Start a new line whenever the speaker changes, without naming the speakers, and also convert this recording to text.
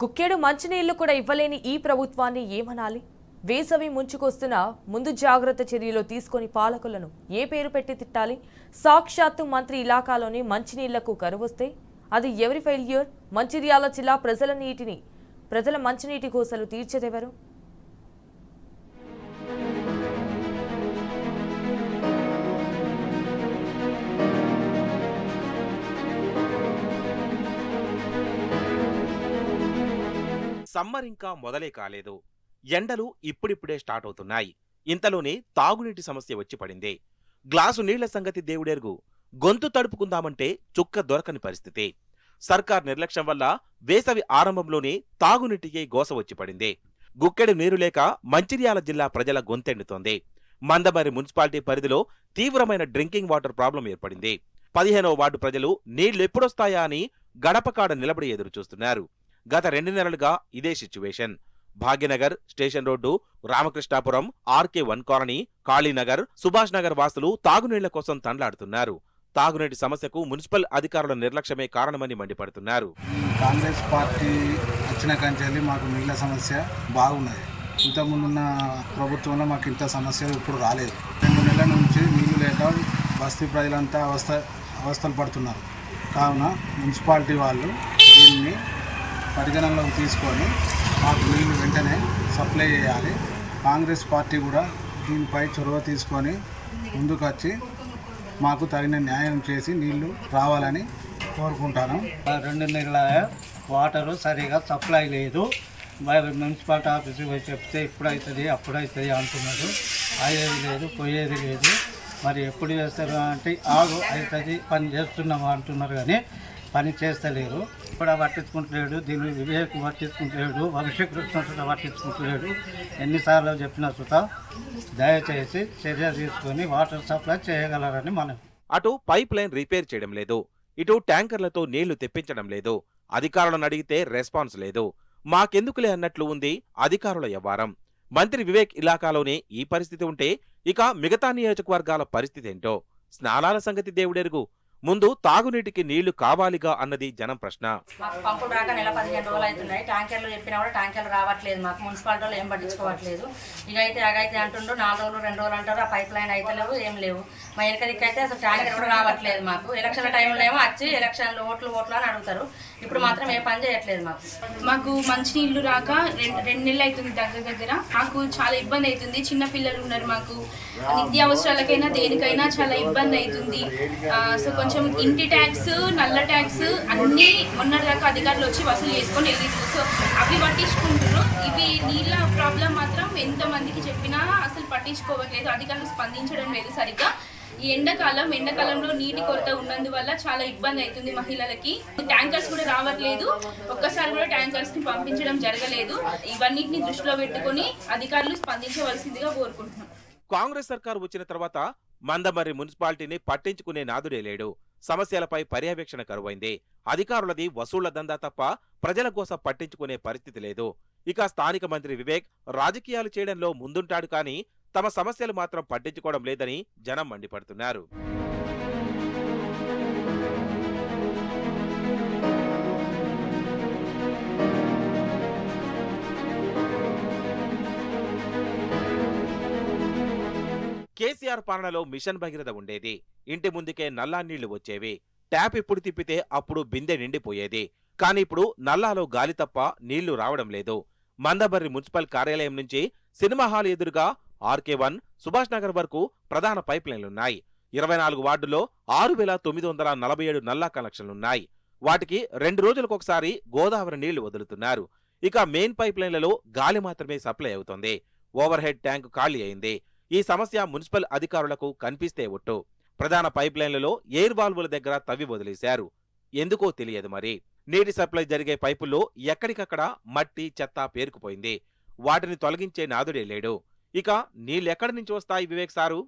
గుక్కేడు మంచినీళ్లు కూడా ఇవ్వలేని ఈ ప్రభుత్వాన్ని ఏమనాలి? వేసవి ముంచుకొస్తున్న ముందు జాగ్రత్త చర్యలు తీసుకొని పాలకులను ఏ పేరు పెట్టి తిట్టాలి? సాక్షాత్తు మంత్రి ఇలాకాలోని మంచినీళ్లకు కరువొస్తే అది ఎవరి ఫెయిల్యూర్? మంచిర్యాల జిల్లా ప్రజల మంచినీటి కోసలు తీర్చేదెవరు?
సమ్మర్ ఇంకా మొదలే కాలేదు. ఎండలు ఇప్పుడిప్పుడే స్టార్ట్ అవుతున్నాయి. ఇంతలోనే తాగునీటి సమస్య వచ్చి పడింది. గ్లాసు నీళ్ల సంగతి దేవుడెరుగు. గొంతు తడుపుకుందామంటే చుక్క దొరకని పరిస్థితి. సర్కార్ నిర్లక్ష్యం వల్ల వేసవి ఆరంభంలోనే తాగునీటికి గోస వచ్చి పడింది. గుక్కెడు నీరు లేక మంచిర్యాల జిల్లా ప్రజల గొంతెండుతోంది. మందమర్రి మున్సిపాలిటీ పరిధిలో తీవ్రమైన డ్రింకింగ్ వాటర్ ప్రాబ్లం ఏర్పడింది. 15వ వార్డు ప్రజలు నీళ్లెప్పుడొస్తాయా అని గడపకాడ నిలబడి ఎదురుచూస్తున్నారు. గత 2 నెలలుగా ఇదే situation. Bhagyanagar, station road, Ramakrishnapuram, RK1 colony, Kalinagar, Subhash Nagar వాసులు తాగునీళ్ల కోసం తండ్లాడుతున్నారు. తాగునీటి సమస్యకు మున్సిపల్ అధికారుల నిర్లక్ష్యమే కారణమని మండిపడుతున్నారు.
కాంగ్రెస్ పార్టీ వచ్చిన కంచెల్లి మాకు నీళ్ల సమస్య బాగున్నది. ఇంతకుముందున్న ప్రభుత్వంలో మాకు ఇంత సమస్యలు ఇప్పుడు రాలేదు. 2 నెలల నుంచి నీళ్లు లేక బస్తీ ప్రజలంతా అవస్థలు పడుతున్నారు. కావున మున్సిపాలిటీ వాళ్ళు దీన్ని పరిగణనలోకి తీసుకొని మాకు నీళ్లు వెంటనే సప్లై చేయాలి. కాంగ్రెస్ పార్టీ కూడా దీనిపై చొరవ తీసుకొని ముందుకొచ్చి మాకు తగిన న్యాయం చేసి నీళ్లు రావాలని కోరుకుంటాను.
2 నెలల వాటరు సరిగా సప్లై లేదు. మున్సిపాలిటీ ఆఫీస్కి పోయి చెప్తే ఇప్పుడవుతుంది అప్పుడవుతుంది అంటున్నారు. అయ్యేది లేదు, పోయేది లేదు. మరి ఎప్పుడు చేస్తారు అంటే ఆగు అవుతుంది, పని చేస్తున్నాము అంటున్నారు కానీ పని చేస్తలేరు. ఇప్పుడు పట్టించుకుంటలేడు, దీన్ని వివేక్ పట్టించుకుంటలేడు, వంశకృష్ణ పట్టించుకుంటలేడు. ఎన్నిసార్లు చెప్పినా సుత దయచేసి చర్య తీసుకొని వాటర్ సప్లై చేయగలరని మనం.
అటు పైప్ లైన్ రిపేర్ చేయడం లేదు, ఇటు ట్యాంకర్లతో నీళ్లు తెప్పించడం లేదు. అధికారులను అడిగితే రెస్పాన్స్ లేదు. మాకెందుకులే అన్నట్లు ఉంది అధికారుల వ్యవహారం. మంత్రి వివేక్ ఇలాకాలోనే ఈ పరిస్థితి ఉంటే ఇక మిగతా నియోజకవర్గాల పరిస్థితి ఏంటో? స్నానాల సంగతి దేవుడెరుగు. ముందు తాగునీటికి నీళ్లు కావాలిగా అన్నది జనం ప్రశ్న.
మాకు పంపులు రాక నెల 15 రోజులు అవుతున్నాయి. ట్యాంకర్లు చెప్పినా కూడా ట్యాంకర్లు రావట్లేదు. మాకు మున్సిపాలిటీలో ఏం పట్టించుకోవట్లేదు. ఇకైతే అగైతే అంటుండ్రు, 4 రోజులు 2 రోజులు అంటారు. ఆ పైప్ లైన్ అయితే లేవు, ఏం లేవు. మా ఎలకదిక్కైతే అసలు ట్యాంకర్ కూడా రావట్లేదు. మాకు ఎలక్షన్ల టైంలో ఏమో వచ్చి ఎలక్షన్లు ఓట్లు అని అడుగుతారు. ఇప్పుడు మాత్రం ఏ పని చేయట్లేదు.
మాకు మంచినీళ్ళు రాక 2 నెలలు అవుతుంది దగ్గర. మాకు చాలా ఇబ్బంది అవుతుంది. చిన్న పిల్లలు ఉన్నారు. మాకు నిత్యావసరాలకైనా దేనికైనా చాలా ఇబ్బంది అవుతుంది. సో కొంచెం ఇంటి ట్యాక్స్, నల్ల ట్యాక్స్ అన్నీ మొన్నటిదాకా అధికారులు వచ్చి వసూలు చేసుకొని వెళ్ళింది. సో అవి పట్టించుకుంటారు. ఇవి నీళ్ళ ప్రాబ్లం మాత్రం ఎంతమందికి చెప్పినా అసలు పట్టించుకోవట్లేదు. అధికారులు స్పందించడం లేదు సరిగ్గా. ఈ ఎండాకాలంలో నీటి కొరత ఉన్నందువల్ల చాలా ఇబ్బంది అవుతుంది మహిళలకి. ట్యాంకర్స్ కూడా రావట్లేదు. ఒక్కసారి కూడా ట్యాంకర్స్ ని పంపించడం జరగలేదు. ఇవన్నిటిని దృష్టిలో పెట్టుకొని అధికారులు స్పందించవలసిందిగా కోరుకుంటున్నాం.
కాంగ్రెస్ సర్కారు వచ్చిన తర్వాత మందమర్రి మున్సిపాలిటీని పట్టించుకునే నాదుడే లేడు. సమస్యలపై పర్యవేక్షణ కరువైంది. అధికారులది వసూళ్ల దందా తప్ప ప్రజల కోసం పట్టించుకునే పరిస్థితి లేదు. ఇక స్థానిక మంత్రి వివేక్ రాజకీయాలు చేయడంలో ముందుంటాడు కానీ తమ సమస్యలు మాత్రం పట్టించుకోవడం లేదని జనం మండిపడుతున్నారు. కేసీఆర్ పాలనలో మిషన్ భగీరథ ఉండేది. ఇంటి ముందుకే నల్లా నీళ్లు వచ్చేవి. ట్యాప్ ఎప్పుడు తిప్పితే అప్పుడు బిందె నిండిపోయేది. కానీ ఇప్పుడు నల్లాలో గాలి తప్ప నీళ్లు రావడం లేదు. మందమర్రి మున్సిపల్ కార్యాలయం నుంచి సినిమా హాల్ ఎదురుగా RK1, సుభాష్ నగర్ వరకు ప్రధాన పైప్ లైన్లున్నాయి. 24 వార్డుల్లో 6,947 నల్లా కనెక్షన్లున్నాయి. వాటికి 2 రోజులకొకసారి గోదావరి నీళ్లు వదులుతున్నారు. ఇక మెయిన్ పైప్ లైన్లలో గాలి మాత్రమే సప్లై అవుతోంది. ఓవర్ హెడ్ ట్యాంకు ఖాళీ అయింది. ఈ సమస్య మున్సిపల్ అధికారులకు కనిపిస్తే ఒట్టు. ప్రధాన పైప్ లైన్లలో ఎయిర్ వాల్వుల దగ్గర తవ్వి వదిలేశారు. ఎందుకో తెలియదు మరి. నీటి సప్లై జరిగే పైపుల్లో ఎక్కడికక్కడ మట్టి, చెత్త పేరుకుపోయింది. వాటిని తొలగించే నాదుడే లేడు. ఇక నీళ్లెక్కడి నుంచి వస్తాయి వివేక్ సారు?